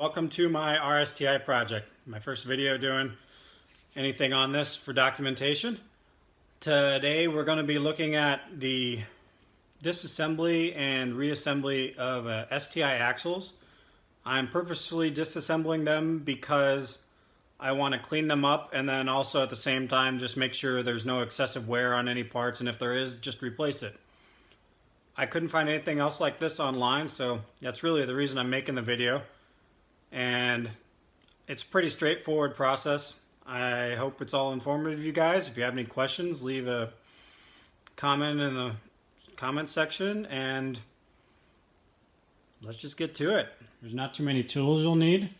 Welcome to my RSTi project. My first video doing anything on this for documentation. Today we're going to be looking at the disassembly and reassembly of STi axles. I'm purposefully disassembling them because I want to clean them up and then also at the same time just make sure there's no excessive wear on any parts, and if there is, just replace it. I couldn't find anything else like this online, so that's really the reason I'm making the video. And it's a pretty straightforward process. I hope it's all informative to you guys. If you have any questions, leave a comment in the comment section and let's just get to it. There's not too many tools you'll need.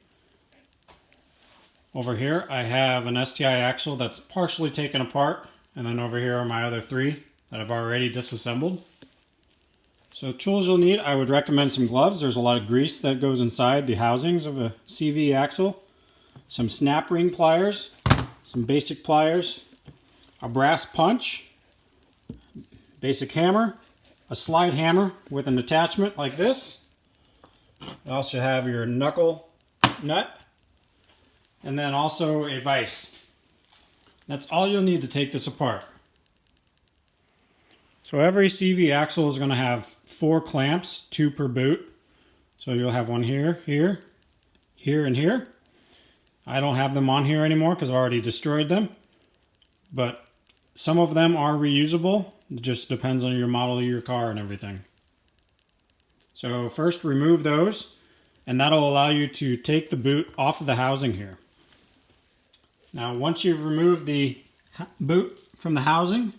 Over here I have an STi axle that's partially taken apart, and then over here are my other three that I've already disassembled. So tools you'll need, I would recommend some gloves. There's a lot of grease that goes inside the housings of a CV axle. Some snap ring pliers, some basic pliers, a brass punch, basic hammer, a slide hammer with an attachment like this. You also have your knuckle nut, and then also a vise. That's all you'll need to take this apart. So every CV axle is going to have 4 clamps, 2 per boot. So you'll have one here, here, here, and here. I don't have them on here anymore because I've already destroyed them. But some of them are reusable. It just depends on your model of your car and everything. So first remove those, and that'll allow you to take the boot off of the housing here. Now once you've removed the boot from the housing,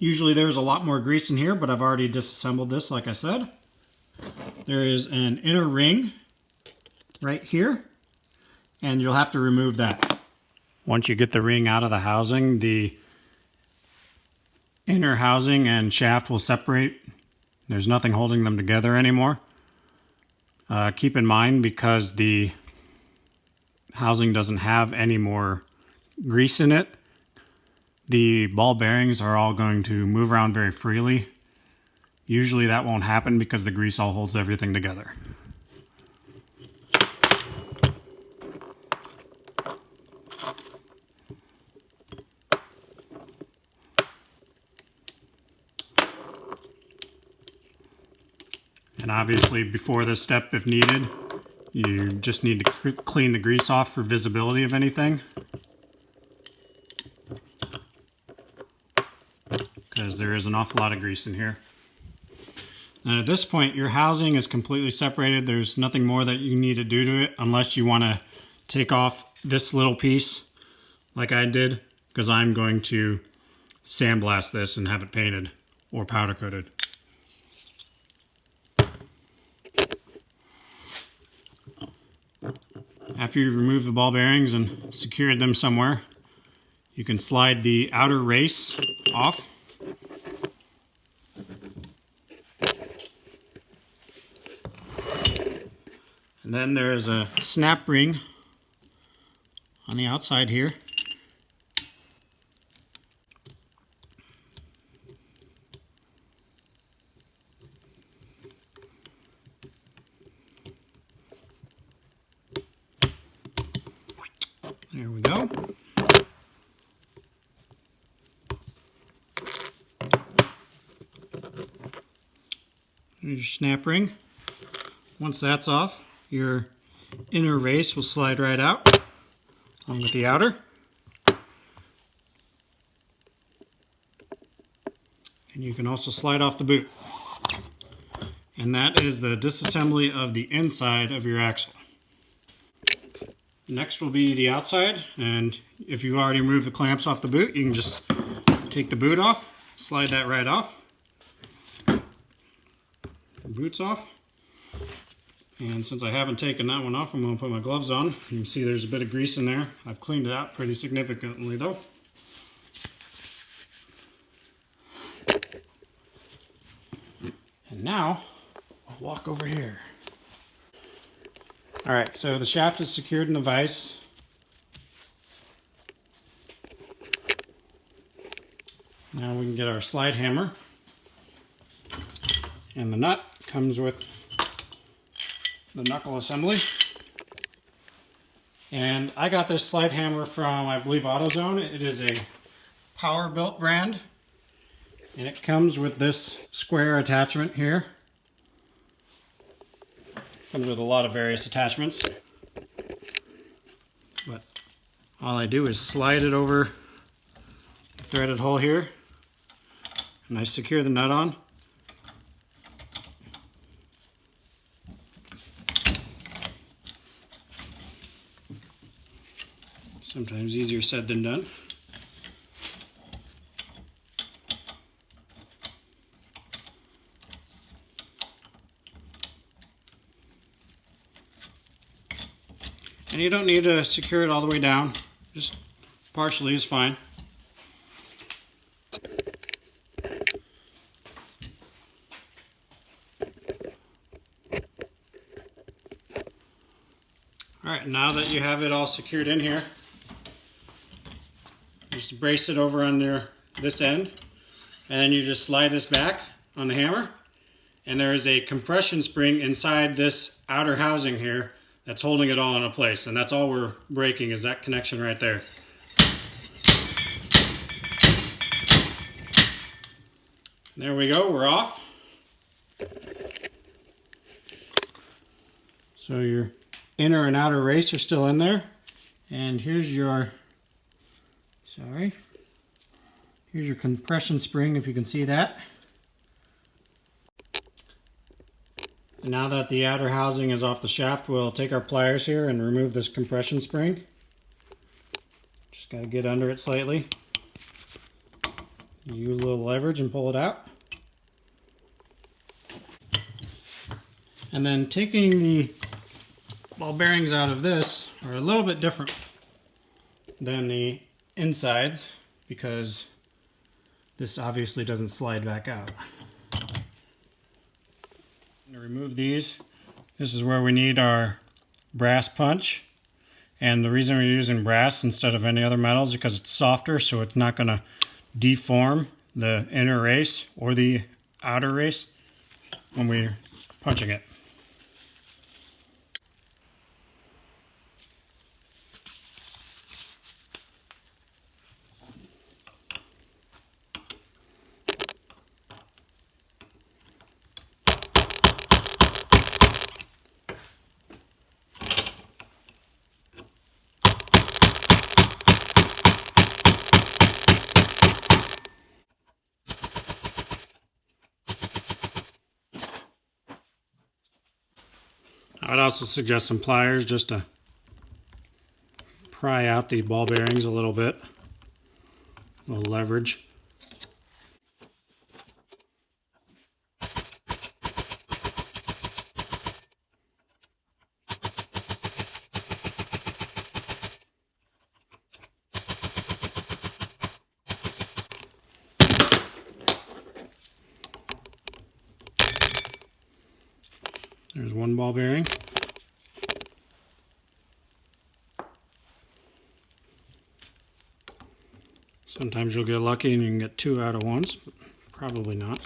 usually there's a lot more grease in here, but I've already disassembled this like I said. There is an inner ring right here, and you'll have to remove that. Once you get the ring out of the housing, the inner housing and shaft will separate. There's nothing holding them together anymore. Keep in mind, because the housing doesn't have any more grease in it, the ball bearings are all going to move around very freely. Usually that won't happen because the grease all holds everything together. And obviously before this step, if needed, you just need to clean the grease off for visibility of anything, because there is an awful lot of grease in here. And at this point, your housing is completely separated. There's nothing more that you need to do to it unless you want to take off this little piece like I did, because I'm going to sandblast this and have it painted or powder coated. After you've removed the ball bearings and secured them somewhere, you can slide the outer race off. And then there's a snap ring on the outside here. There we go. Here's your snap ring. Once that's off, your inner race will slide right out along with the outer. And you can also slide off the boot. And that is the disassembly of the inside of your axle. Next will be the outside, and if you've already removed the clamps off the boot, you can just take the boot off, slide that right off. The boot's off. And since I haven't taken that one off, I'm going to put my gloves on. You can see there's a bit of grease in there. I've cleaned it out pretty significantly though. And now, I'll walk over here. Alright, so the shaft is secured in the vise. Now we can get our slide hammer. And the nut comes with the knuckle assembly. And I got this slide hammer from, I believe, AutoZone. It is a Powerbuilt brand. And it comes with this square attachment here. Comes with a lot of various attachments. But all I do is slide it over the threaded hole here. And I secure the nut on. Sometimes easier said than done. And you don't need to secure it all the way down, just partially is fine. Alright, now that you have it all secured in here, just brace it over under this end, and then you just slide this back on the hammer, and there is a compression spring inside this outer housing here that's holding it all in place, and that's all we're breaking is that connection right there. There we go, we're off. So your inner and outer race are still in there, and here's your compression spring, if you can see that. And now that the outer housing is off the shaft, we'll take our pliers here and remove this compression spring. Just got to get under it slightly. Use a little leverage and pull it out. And then taking the ball bearings out of this are a little bit different than the insides because this obviously doesn't slide back out. To remove these, this is where we need our brass punch, and the reason we're using brass instead of any other metal is because it's softer, so it's not going to deform the inner race or the outer race when we're punching it. I'd also suggest some pliers just to pry out the ball bearings a little bit. A little leverage. There's one ball bearing. Sometimes you'll get lucky and you can get two out of once, but probably not.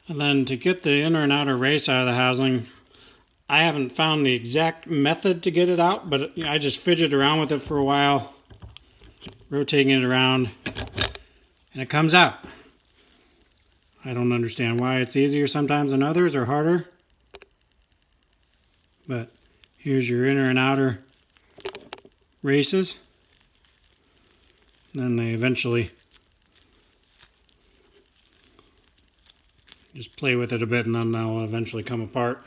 And then to get the inner and outer race out of the housing, I haven't found the exact method to get it out, but I just fidget around with it for a while, rotating it around, and it comes out. I don't understand why it's easier sometimes than others or harder. But here's your inner and outer races. And then they eventually just play with it a bit and then they'll eventually come apart.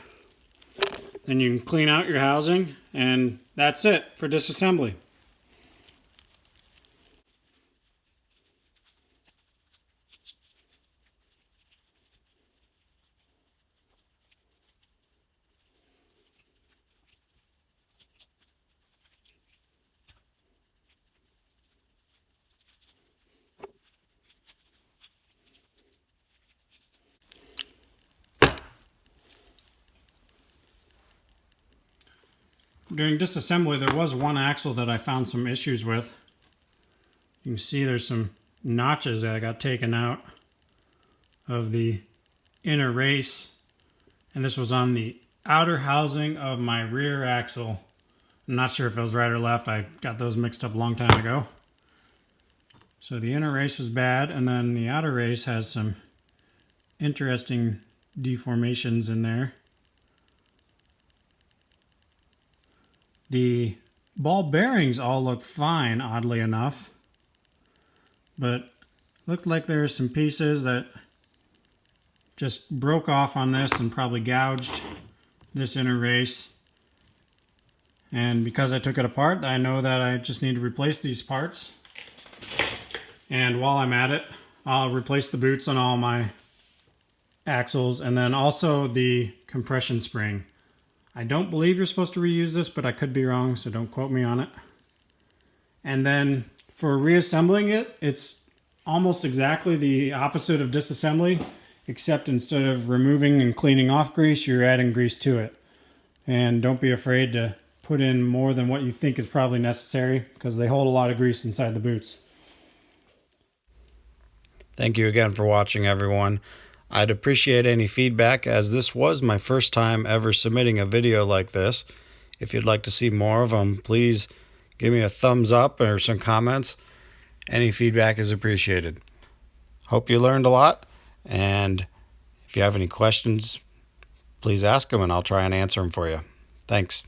Then you can clean out your housing and that's it for disassembly. During disassembly, there was one axle that I found some issues with. You can see there's some notches that got taken out of the inner race, and this was on the outer housing of my rear axle. I'm not sure if it was right or left. I got those mixed up a long time ago. So the inner race was bad, and then the outer race has some interesting deformations in there. The ball bearings all look fine, oddly enough, but looked like there were some pieces that just broke off on this and probably gouged this inner race. And because I took it apart, I know that I just need to replace these parts. And while I'm at it, I'll replace the boots on all my axles and then also the compression spring. I don't believe you're supposed to reuse this, but I could be wrong, so don't quote me on it. And then for reassembling it, it's almost exactly the opposite of disassembly, except instead of removing and cleaning off grease, you're adding grease to it. And don't be afraid to put in more than what you think is probably necessary, because they hold a lot of grease inside the boots. Thank you again for watching, everyone. I'd appreciate any feedback, as this was my first time ever submitting a video like this. If you'd like to see more of them, please give me a thumbs up or some comments. Any feedback is appreciated. Hope you learned a lot, and if you have any questions, please ask them and I'll try and answer them for you. Thanks.